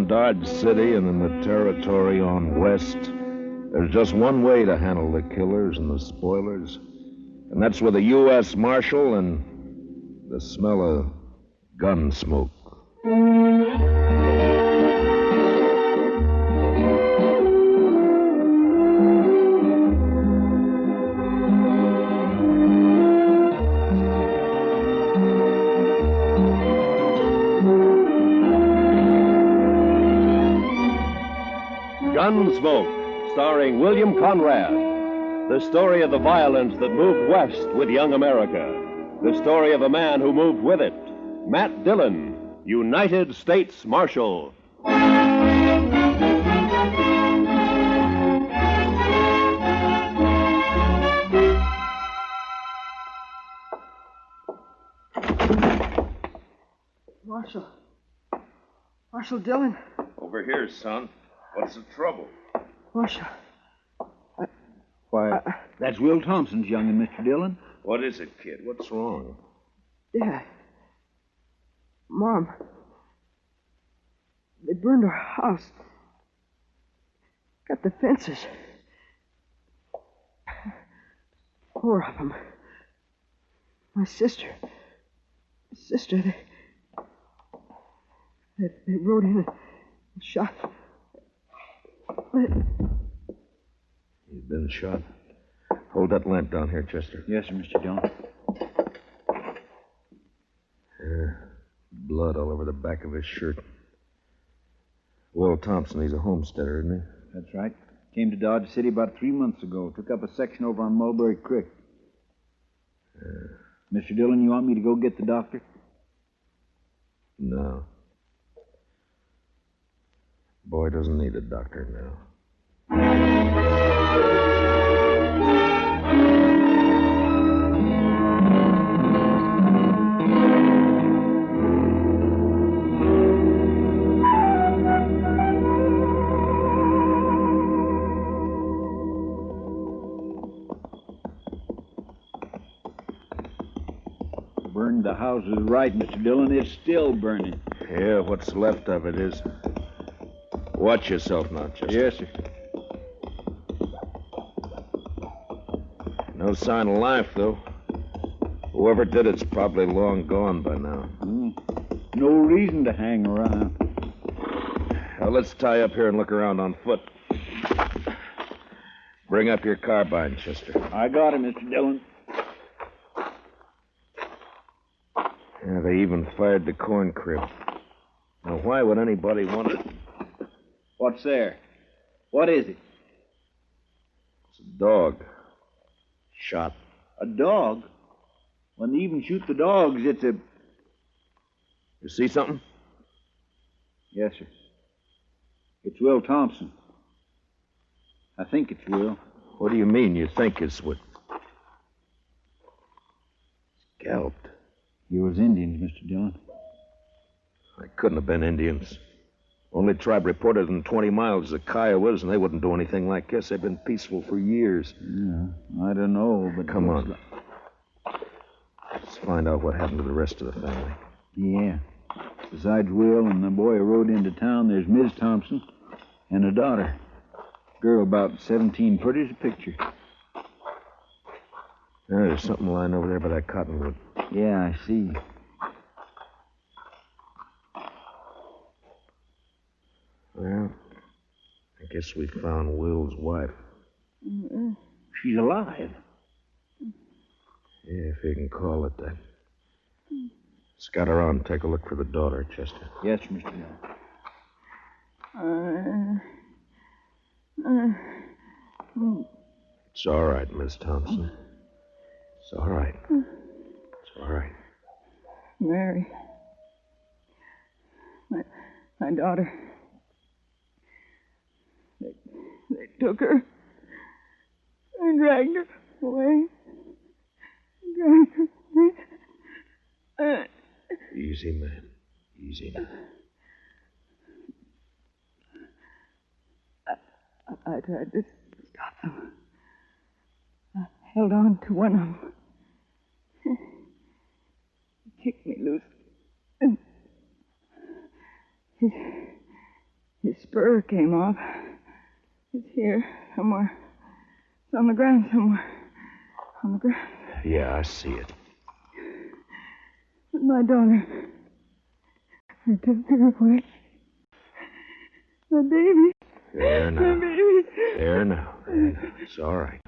around Dodge City and in the territory on west, there's just one way to handle the killers and the spoilers, and that's with a U.S. Marshal and the smell of gun smoke. Gunsmoke, starring William Conrad. The story of the violence that moved west with young America. The story of a man who moved with it. Matt Dillon, United States Marshal. Marshal Dillon. Over here, son. What's the trouble? Marshal. Why, that's Will Thompson's young'un, Mr. Dillon. What is it, kid? What's wrong? Dad. Mom. They burned our house. Got the fences. 4 of them. My sister. They rode in and shot. You've been shot. Hold that lamp down here, Chester. Yes, sir, Mr. Dillon. Blood all over the back of his shirt. Will Thompson, he's a homesteader, isn't he? That's right. Came to Dodge City about 3 months ago. Took up a section over on Mulberry Creek. Mr. Dillon, you want me to go get the doctor? No. Boy doesn't need a doctor now. Burned the house is right, Mr. Dillon. It's still burning. Yeah, what's left of it is. Watch yourself now, Chester. Yes, sir. No sign of life, though. Whoever did it's probably long gone by now. No reason to hang around. Now, let's tie up here and look around on foot. Bring up your carbine, Chester. I got it, Mr. Dillon. Yeah, they even fired the corn crib. Now, why would anybody want to... What's there? What is it? It's a dog. Shot. A dog? When they even shoot the dogs, it's a... You see something? Yes, sir. It's Will Thompson. I think it's Will. What do you mean you think it's what? Scalped. You was Indians, Mr. Dillon. I couldn't have been Indians. Only tribe reported in 20 miles is the Kiowas, and they wouldn't do anything like this. They've been peaceful for years. Yeah, I don't know, but... Come on. Let's find out what happened to the rest of the family. Yeah. Besides Will and the boy who rode into town, there's Miss Thompson and a daughter. Girl about 17, pretty as a picture. There's something lying over there by that cottonwood. Yeah, I see. Well, I guess we found Will's wife. She's alive. Yeah, if you can call it that. Scout around and take a look for the daughter, Chester. Yes, Mr. Dillon. It's all right, Miss Thompson. It's all right. It's all right. Mary. My daughter. They took her and dragged her away. Easy, man. Easy now. I tried to stop them. I held on to one of them. He kicked me loose. And His spur came off. It's here, somewhere. It's on the ground somewhere. On the ground. Yeah, I see it. But my daughter. I took her away. My baby. There now. My baby. There now. It's all right.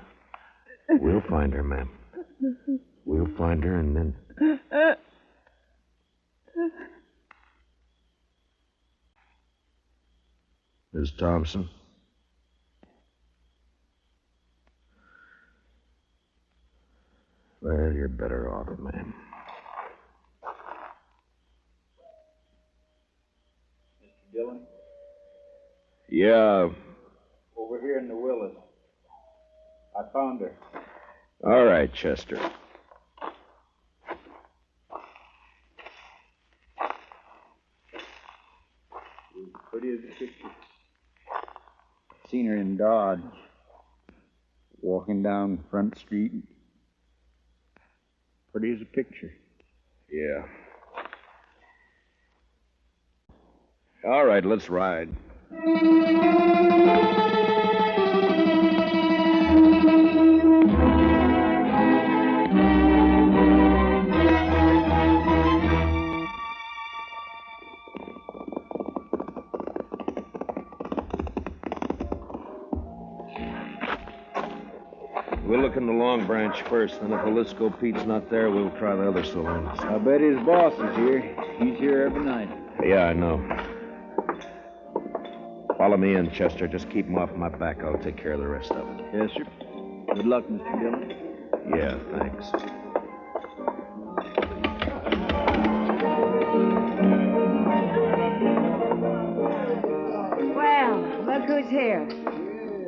We'll find her, ma'am. We'll find her and then... Miss Thompson? Well, you're better off, ma'am. Mr. Dillon? Yeah. Over here in the Willis. I found her. All right, Chester. She's pretty as a picture. Seen her in Dodge. Walking down Front Street. Pretty as a picture. Yeah. All right, let's ride. We'll look in the Long Branch first, then if Jaliscoe Pete's not there, we'll try the other saloons. I bet his boss is here. He's here every night. Yeah, I know. Follow me in, Chester. Just keep him off my back. I'll take care of the rest of it. Yes, sir. Good luck, Mr. Dillon. Yeah, thanks. Well, look who's here.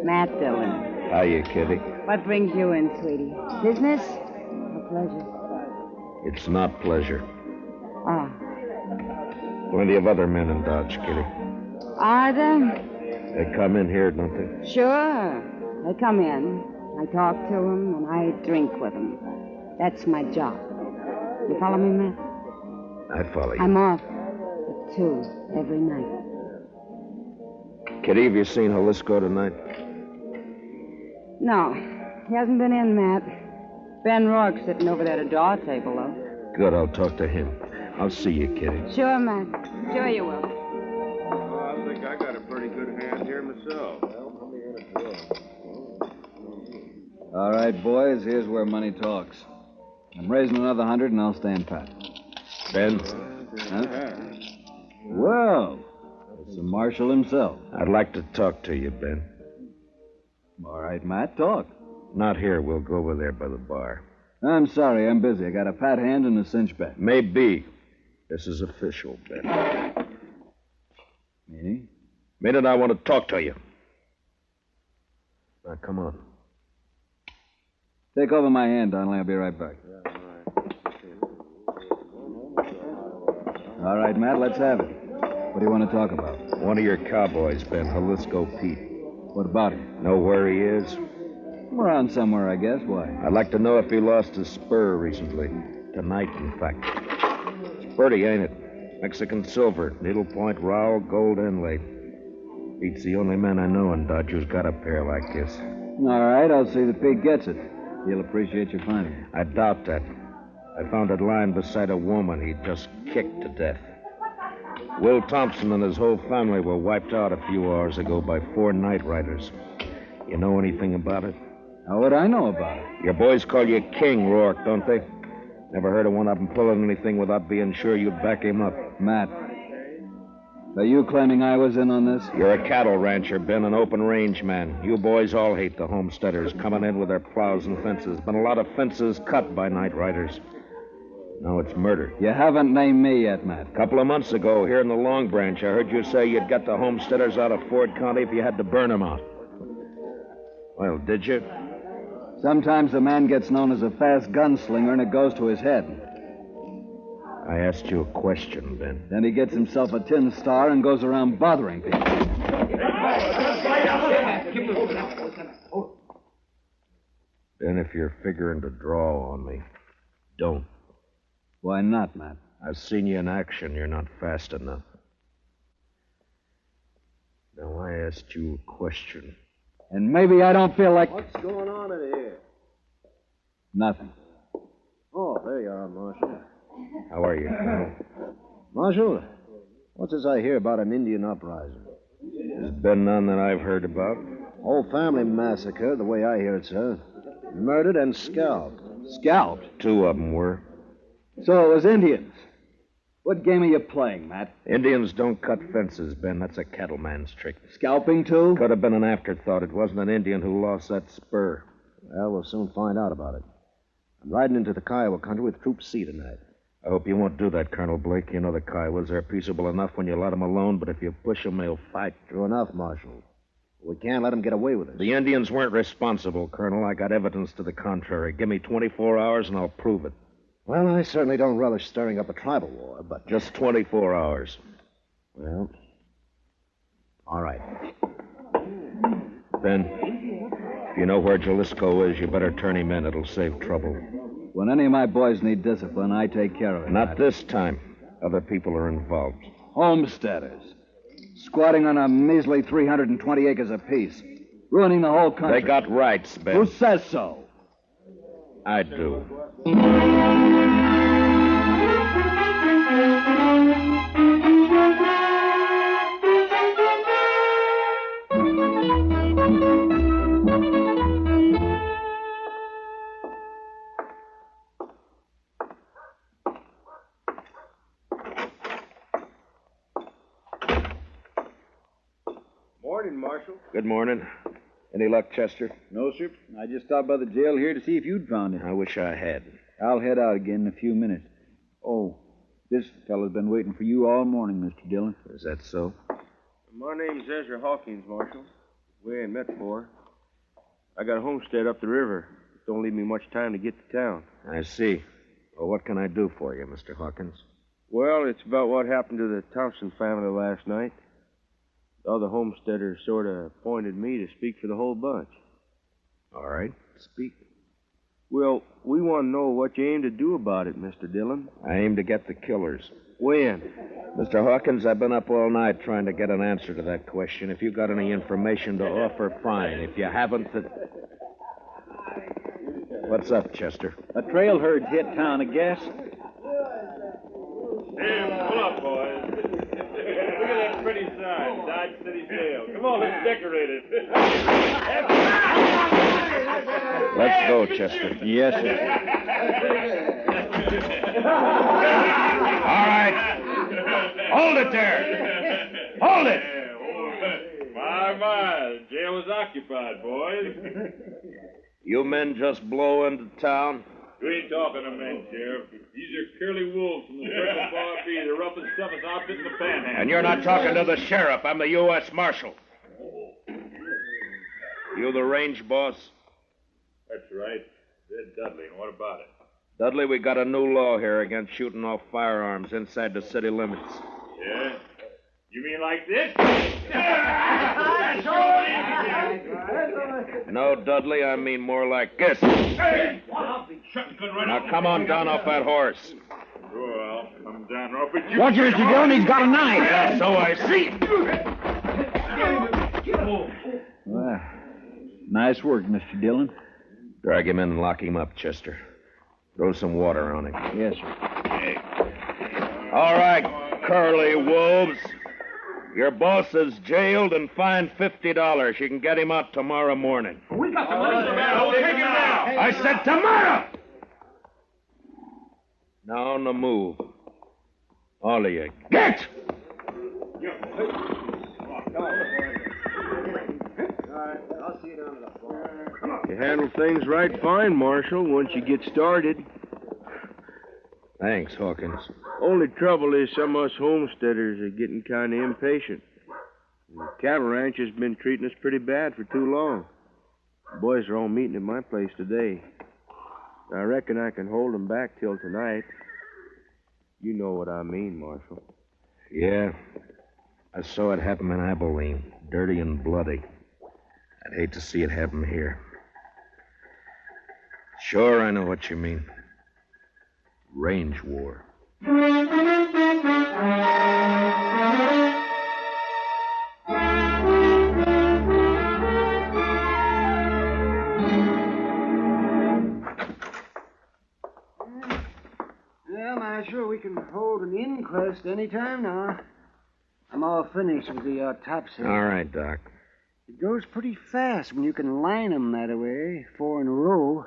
Matt Dillon. Hiya, Kitty. What brings you in, sweetie? Business or pleasure? It's not pleasure. Ah. Plenty of other men in Dodge, Kitty. Are there? They come in here, don't they? Sure. They come in. I talk to them, and I drink with them. That's my job. You follow me, Matt? I follow you. I'm off at 2 every night. Kitty, have you seen Jaliscoe tonight? No, he hasn't been in, Matt. Ben Rourke's sitting over there at a draw table, though. Good, I'll talk to him. I'll see you, Kitty. Sure, Matt. Sure you will. Well, I think I got a pretty good hand here myself. All right, boys, here's where money talks. I'm raising another 100 and I'll stand pat. Ben, Huh? Well, it's the marshal himself. I'd like to talk to you, Ben. All right, Matt, talk. Not here. We'll go over there by the bar. I'm sorry, I'm busy. I got a pat hand and a cinch bet. Maybe. This is official, Ben. Meaning? Minute, I want to talk to you. Now, come on. Take over my hand, Donnelly. I'll be right back. All right, Matt, let's have it. What do you want to talk about? One of your cowboys, Ben, Jaliscoe Pete. What about him? Know where he is? Around somewhere, I guess. Why? I'd like to know if he lost his spur recently. Tonight, in fact. It's pretty, ain't it? Mexican silver, needlepoint rowel, gold inlay. Pete's the only man I know in Dodge who's got a pair like this. All right, I'll see that Pete gets it. He'll appreciate your finding it. I doubt that. I found it lying beside a woman he'd just kicked to death. Will Thompson and his whole family were wiped out a few hours ago by 4 night riders. You know anything about it? How would I know about it? Your boys call you King, Rourke, don't they? Never heard of one of them pulling anything without being sure you'd back him up. Matt, are you claiming I was in on this? You're a cattle rancher, Ben, an open range man. You boys all hate the homesteaders coming in with their plows and fences. Been a lot of fences cut by night riders. Now it's murder. You haven't named me yet, Matt. A couple of months ago, here in the Long Branch, I heard you say you'd get the homesteaders out of Ford County if you had to burn them out. Well, did you? Sometimes a man gets known as a fast gunslinger and it goes to his head. I asked you a question, Ben. Then he gets himself a tin star and goes around bothering people. Ben, if you're figuring to draw on me, don't. Why not, Matt? I've seen you in action. You're not fast enough. Now, I asked you a question. And maybe I don't feel like... What's going on in here? Nothing. Oh, there you are, Marshal. How are you, Colonel? Marshal, what's this I hear about an Indian uprising? There's been none that I've heard about. Whole family massacre, the way I hear it, sir. Murdered and scalped. Scalped? 2 of them were. So it was Indians. What game are you playing, Matt? Indians don't cut fences, Ben. That's a cattleman's trick. Scalping, too? Could have been an afterthought. It wasn't an Indian who lost that spur. Well, we'll soon find out about it. I'm riding into the Kiowa country with Troop C tonight. I hope you won't do that, Colonel Blake. You know the Kiowas are peaceable enough when you let them alone, but if you push them, they'll fight. True enough, Marshal. We can't let them get away with it. The Indians weren't responsible, Colonel. I got evidence to the contrary. Give me 24 hours and I'll prove it. Well, I certainly don't relish stirring up a tribal war, but... Just 24 hours. Well, all right. Ben, if you know where Jaliscoe is, you better turn him in. It'll save trouble. When any of my boys need discipline, I take care of it. Not this time. Other people are involved. Homesteaders. Squatting on a measly 320 acres apiece. Ruining the whole country. They got rights, Ben. Who says so? I do. Morning, Marshal. Good morning. Any luck, Chester? No, sir. I just stopped by the jail here to see if you'd found it. I wish I had. I'll head out again in a few minutes. Oh, this fellow's been waiting for you all morning, Mr. Dillon. Is that so? My name's Ezra Hawkins, Marshal. We ain't met before. I got a homestead up the river. Don't leave me much time to get to town. I see. Well, what can I do for you, Mr. Hawkins? Well, it's about what happened to the Thompson family last night. The other homesteaders sort of appointed me to speak for the whole bunch. All right, speak. Well, we want to know what you aim to do about it, Mr. Dillon. I aim to get the killers. When? Mr. Hawkins, I've been up all night trying to get an answer to that question. If you got any information to offer, fine. If you haven't, What's up, Chester? A trail herd hit town, I guess. Damn, pull up, boys. Look at that pretty sign, Dodge City Jail. Come on, let's decorate it. Let's go, Chester. Yes, sir. All right. Hold it there. Hold it. My, the jail is occupied, boys. You men just blow into town? You ain't talking to men, Sheriff. These are curly wolves from the Circle Bar B, the roughest, toughest outfit in the Panhandle. And you're not talking to the sheriff. I'm the U.S. Marshal. You the range boss? That's right. Ed Dudley, and what about it? Dudley, we got a new law here against shooting off firearms inside the city limits. Yeah? You mean like this? No, Dudley, I mean more like this. Hey! I'll be shutting gun right Now come on down off that horse. Sure, I'll come down off it. Watch it, Mr. Dillon. He's got a knife. Yeah, so I see. Well, nice work, Mr. Dillon. Drag him in and lock him up, Chester. Throw some water on him. Yes, sir. All right, curly wolves. Your boss is jailed and fined $50. You can get him out tomorrow morning. We got the money for that. I'll take him now. I said tomorrow! Now on the move. All of you. Get! You handle things right fine, Marshal, once you get started. Thanks, Hawkins. Only trouble is some of us homesteaders are getting kind of impatient. The cattle ranch has been treating us pretty bad for too long. The boys are all meeting at my place today. I reckon I can hold them back till tonight. You know what I mean, Marshal. Yeah. I saw it happen in Abilene. Dirty and bloody. I'd hate to see it happen here. Sure, I know what you mean. Range war. inquest any time now. I'm all finished with the autopsy. All right, Doc. It goes pretty fast when you can line 'em that way, 4 in a row.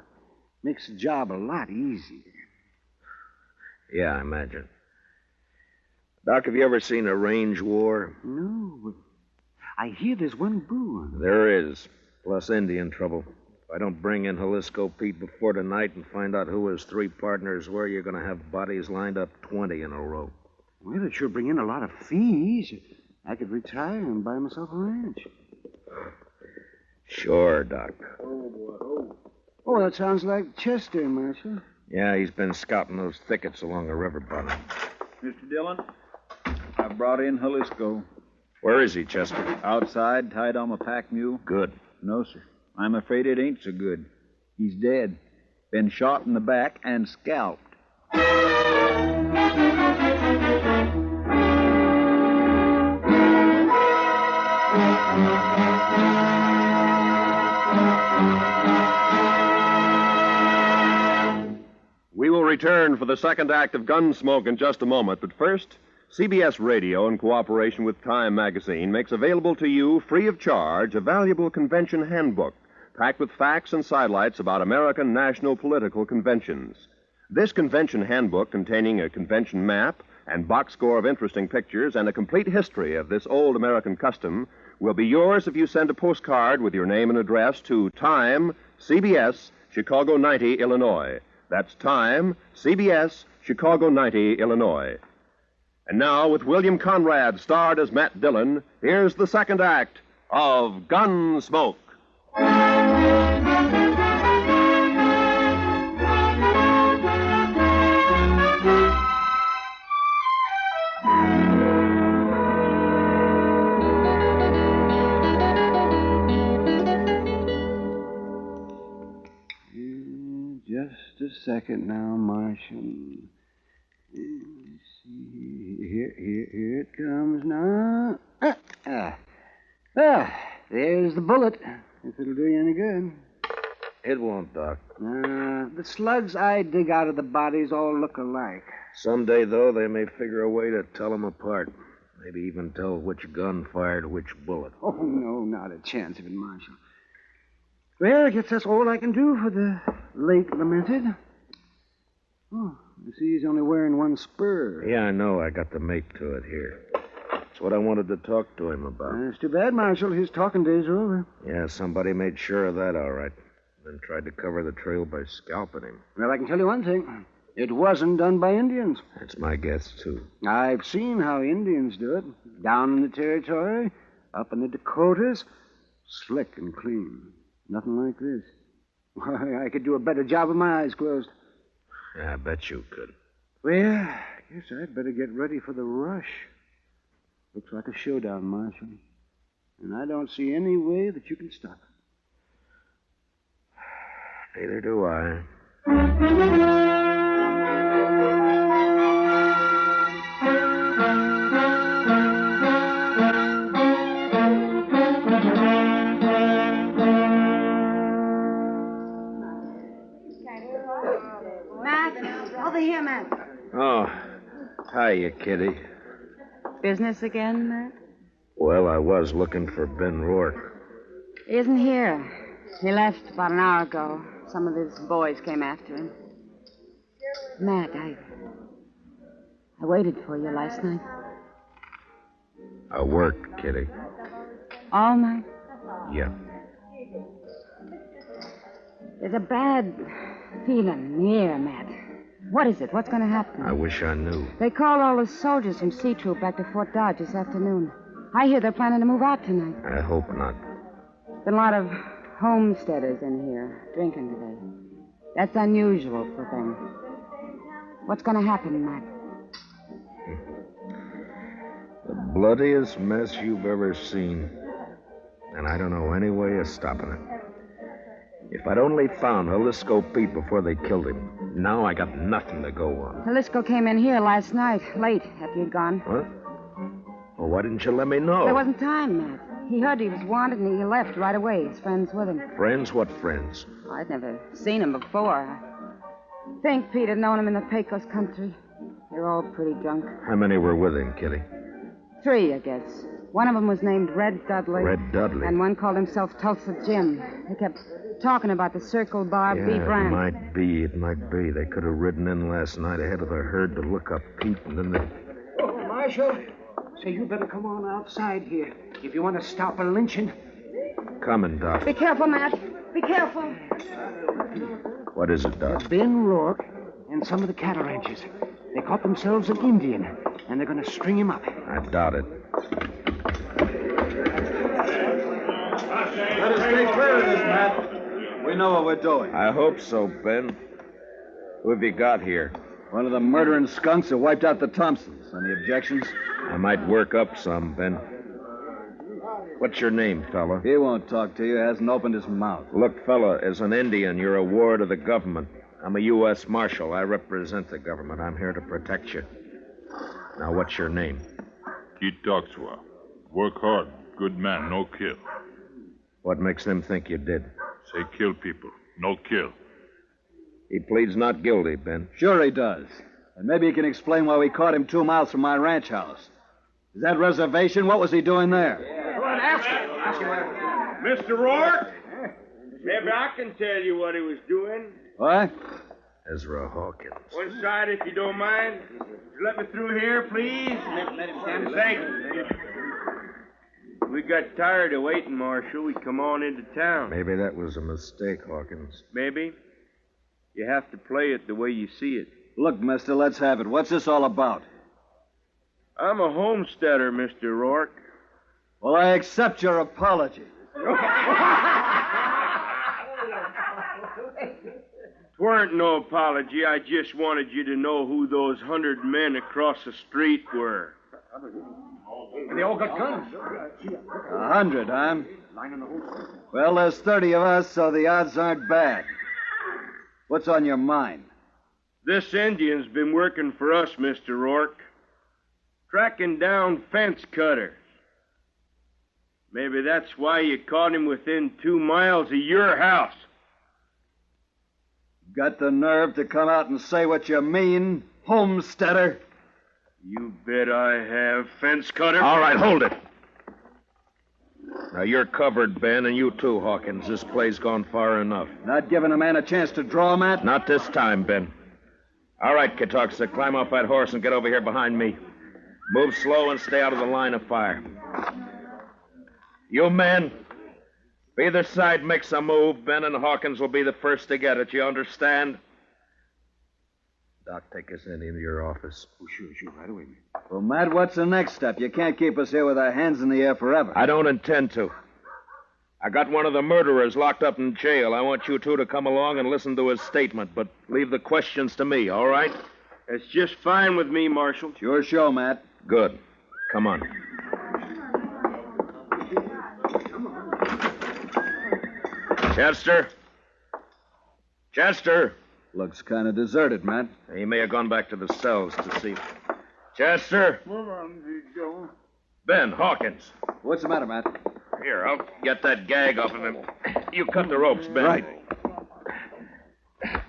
Makes the job a lot easier. Yeah, I imagine. Doc, have you ever seen a range war? No. I hear there's one brewing. There is, plus Indian trouble. If I don't bring in Jaliscoe Pete before tonight and find out who his 3 partners were, you're going to have bodies lined up 20 in a row. Well, it sure bring in a lot of fees. I could retire and buy myself a ranch. Sure, Doc. Oh, that sounds like Chester, Marshal. Yeah, he's been scouting those thickets along the river bottom. Mr. Dillon, I brought in Jaliscoe. Where is he, Chester? Outside, tied on a pack mule. Good. No, sir. I'm afraid it ain't so good. He's dead. Been shot in the back and scalped. We will return for the second act of Gunsmoke in just a moment, but first, CBS Radio, in cooperation with Time Magazine, makes available to you, free of charge, a valuable convention handbook packed with facts and sidelights about American national political conventions. This convention handbook, containing a convention map and box score of interesting pictures and a complete history of this old American custom, will be yours if you send a postcard with your name and address to Time, CBS, Chicago 90, Illinois. That's Time, CBS, Chicago 90, Illinois. And now, with William Conrad starred as Matt Dillon, here's the second act of Gunsmoke. Just a second now, Marshal. Let's see. Here it comes now. There's the bullet, if it'll do you any good. It won't, Doc. The slugs I dig out of the bodies all look alike. Someday, though, they may figure a way to tell them apart. Maybe even tell which gun fired which bullet. Oh, no, not a chance of it, Marshal. Well, I guess that's all I can do for the late lamented. Oh, I see he's only wearing one spur. Yeah, I know. I got the mate to it here. That's what I wanted to talk to him about. It's too bad, Marshal. His talking days are over. Yeah, somebody made sure of that, all right. Then tried to cover the trail by scalping him. Well, I can tell you one thing. It wasn't done by Indians. That's my guess, too. I've seen how Indians do it. Down in the territory, up in the Dakotas, slick and clean. Nothing like this. Why, I could do a better job with my eyes closed. Yeah, I bet you could. Well, I guess I'd better get ready for the rush. Looks like a showdown, Marshal. And I don't see any way that you can stop it. Neither do I. Over here, Matt. Oh, hiya, Kitty. Business again, Matt? Well, I was looking for Ben Rourke. He isn't here. He left about an hour ago. Some of his boys came after him. Matt, I waited for you last night. I worked, Kitty. All night? Yeah. There's a bad feeling in the air, Matt. What is it? What's going to happen? I wish I knew. They called all the soldiers from C Troop back to Fort Dodge this afternoon. I hear they're planning to move out tonight. I hope not. Been a lot of homesteaders in here drinking today. That's unusual for them. What's going to happen, Matt? The bloodiest mess you've ever seen. And I don't know any way of stopping it. If I'd only found Jaliscoe Pete before they killed him, now I got nothing to go on. Jaliscoe came in here last night, late, after you'd gone. What? Well, why didn't you let me know? There wasn't time, Matt. He heard he was wanted, and he left right away. His friends with him. Friends? What friends? I'd never seen him before. I think Pete had known him in the Pecos country. They're all pretty drunk. How many were with him, Kitty? 3, I guess. One of them was named Red Dudley. Red Dudley? And one called himself Tulsa Jim. They kept talking about the Circle Bar Yeah, beef ranch. it might be. They could have ridden in last night ahead of the herd to look up Pete, and then they... Oh, Marshal. Say, you better come on outside here if you want to stop a lynching. Coming, Doc. Be careful, Matt. Be careful. What is it, Doc? Ben Rourke and some of the cattle ranchers. They caught themselves an Indian, and they're going to string him up. I doubt it. Let us take care of this, Matt. We know what we're doing. I hope so, Ben. Who have you got here? One of the murdering skunks that wiped out the Thompsons. Any objections? I might work up some, Ben. What's your name, fella? He won't talk to you. Hasn't opened his mouth. Look, fella, as an Indian, you're a ward of the government. I'm a U.S. Marshal. I represent the government. I'm here to protect you. Now, what's your name? Keith Toxwa. Work hard. Good man, no kill. What makes them think you did? Say kill people, no kill. He pleads not guilty, Ben. Sure he does. And maybe he can explain why we caught him 2 miles from my ranch house. Is that reservation? What was he doing there? Go on, ask him. Mr. Rourke? Maybe I can tell you what he was doing. What? Ezra Hawkins. One side, if you don't mind. Let me through here, please. Let him stand. Thank you. We got tired of waiting, Marshal. We come on into town. Maybe that was a mistake, Hawkins. Maybe. You have to play it the way you see it. Look, mister, let's have it. What's this all about? I'm a homesteader, Mr. Rourke. Well, I accept your apology. Weren't no apology. I just wanted you to know who those 100 men across the street were. They all got guns. 100, huh? Well, there's 30 of us, so the odds aren't bad. What's on your mind? This Indian's been working for us, Mr. Rourke. Tracking down fence cutters. Maybe that's why you caught him within 2 miles of your house. Got the nerve to come out and say what you mean, homesteader? You bet I have, fence cutter. All right, hold it. Now, you're covered, Ben, and you too, Hawkins. This play's gone far enough. Not giving a man a chance to draw, Matt? Not this time, Ben. All right, Katoxa, climb off that horse and get over here behind me. Move slow and stay out of the line of fire. You men, if either side makes a move, Ben and Hawkins will be the first to get it. You understand? Doc, take us into your office. Oh, sure, right away, man. Well, Matt, what's the next step? You can't keep us here with our hands in the air forever. I don't intend to. I got one of the murderers locked up in jail. I want you two to come along and listen to his statement, but leave the questions to me, all right? It's just fine with me, Marshal. It's your show, Matt. Good. Come on. Chester? Chester? Looks kind of deserted, Matt. He may have gone back to the cells to see. Chester? Move on, Joe. Ben, Hawkins. What's the matter, Matt? Here, I'll get that gag off of him. You cut the ropes, Ben. Right.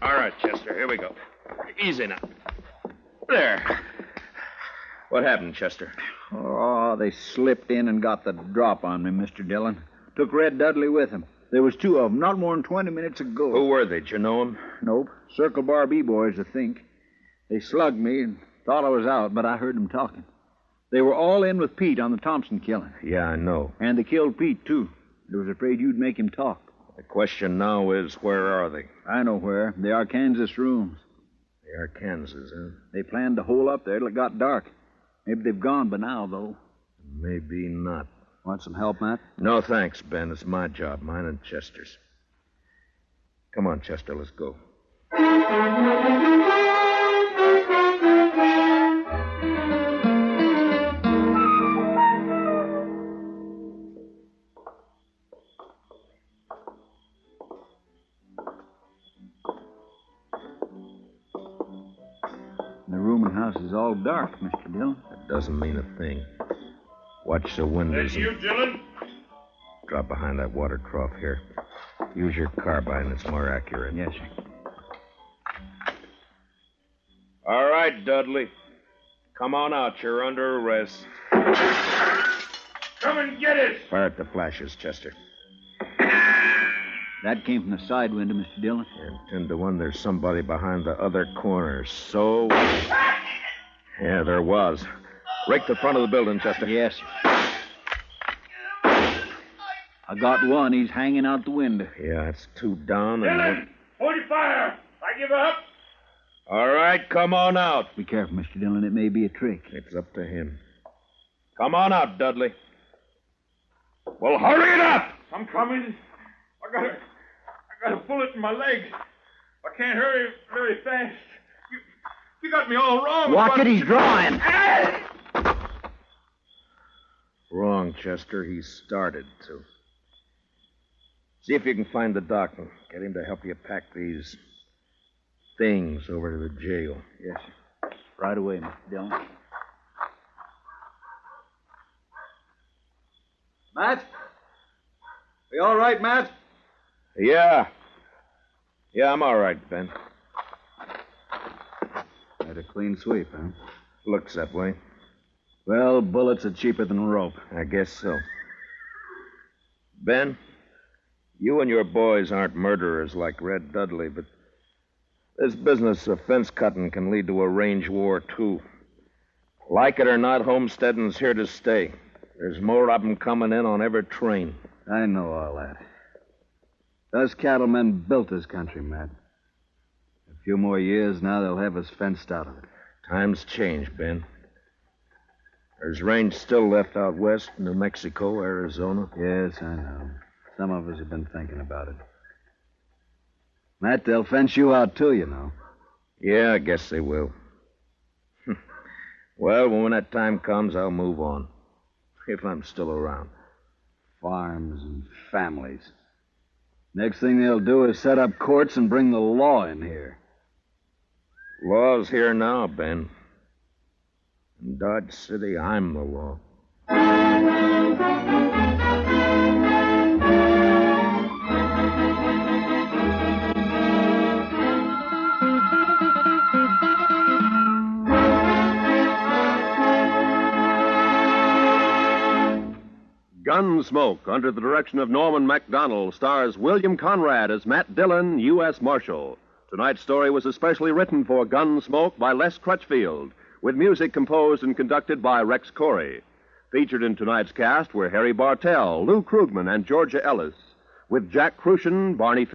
All right, Chester, here we go. Easy now. There. What happened, Chester? Oh, they slipped in and got the drop on me, Mr. Dillon. Took Red Dudley with him. There was 2 of them, not more than 20 minutes ago. Who were they? Did you know them? Nope. Circle Bar B-boys, I think. They slugged me and thought I was out, but I heard them talking. They were all in with Pete on the Thompson killing. Yeah, I know. And they killed Pete, too. They was afraid you'd make him talk. The question now is, where are they? I know where. The Arkansas rooms. The Arkansas, huh? They planned to hole up there till it got dark. Maybe they've gone by now, though. Maybe not. Want some help, Matt? No, thanks, Ben. It's my job, mine and Chester's. Come on, Chester, let's go. The room and house is all dark, Mr. Dillon. That doesn't mean a thing. Watch the windows. That's you, Dillon? Drop behind that water trough here. Use your carbine. It's more accurate. Yes, sir. All right, Dudley. Come on out. You're under arrest. Come and get it! Fire at the flashes, Chester. That came from the side window, Mr. Dillon. And 10 to 1, there's somebody behind the other corner. So... Yeah, there was. Rake the front of the building, Chester. Yes, sir. I got one. He's hanging out the window. Yeah, it's 2 down and... Dillon! Hold your fire! I give up! All right, come on out. Be careful, Mr. Dillon. It may be a trick. It's up to him. Come on out, Dudley. Well, hurry it up! I'm coming. I got a bullet in my leg. I can't hurry very fast. You got me all wrong. Watch it, he's drawing. Wrong, Chester. He started to. See if you can find the doc and get him to help you pack these things over to the jail. Yes, sir. Right away, Mr. Dillon. Matt? Are you all right, Matt? Yeah. Yeah, I'm all right, Ben. Had a clean sweep, huh? Looks that way. Well, bullets are cheaper than rope. I guess so. Ben, you and your boys aren't murderers like Red Dudley, but this business of fence cutting can lead to a range war, too. Like it or not, homesteading's here to stay. There's more of them coming in on every train. I know all that. Us cattlemen built this country, Matt. A few more years now, they'll have us fenced out of it. Times change, Ben. There's range still left out west, New Mexico, Arizona. Yes, I know. Some of us have been thinking about it. Matt, they'll fence you out, too, you know. Yeah, I guess they will. Well, when that time comes, I'll move on. If I'm still around. Farms and families. Next thing they'll do is set up courts and bring the law in here. Law's here now, Ben. In Dodge City, I'm the law. Gunsmoke, under the direction of Norman MacDonald, stars William Conrad as Matt Dillon, U.S. Marshal. Tonight's story was especially written for Gunsmoke by Les Crutchfield, with music composed and conducted by Rex Corey. Featured in tonight's cast were Harry Bartell, Lou Krugman, and Georgia Ellis, with Jack Crucian, Barney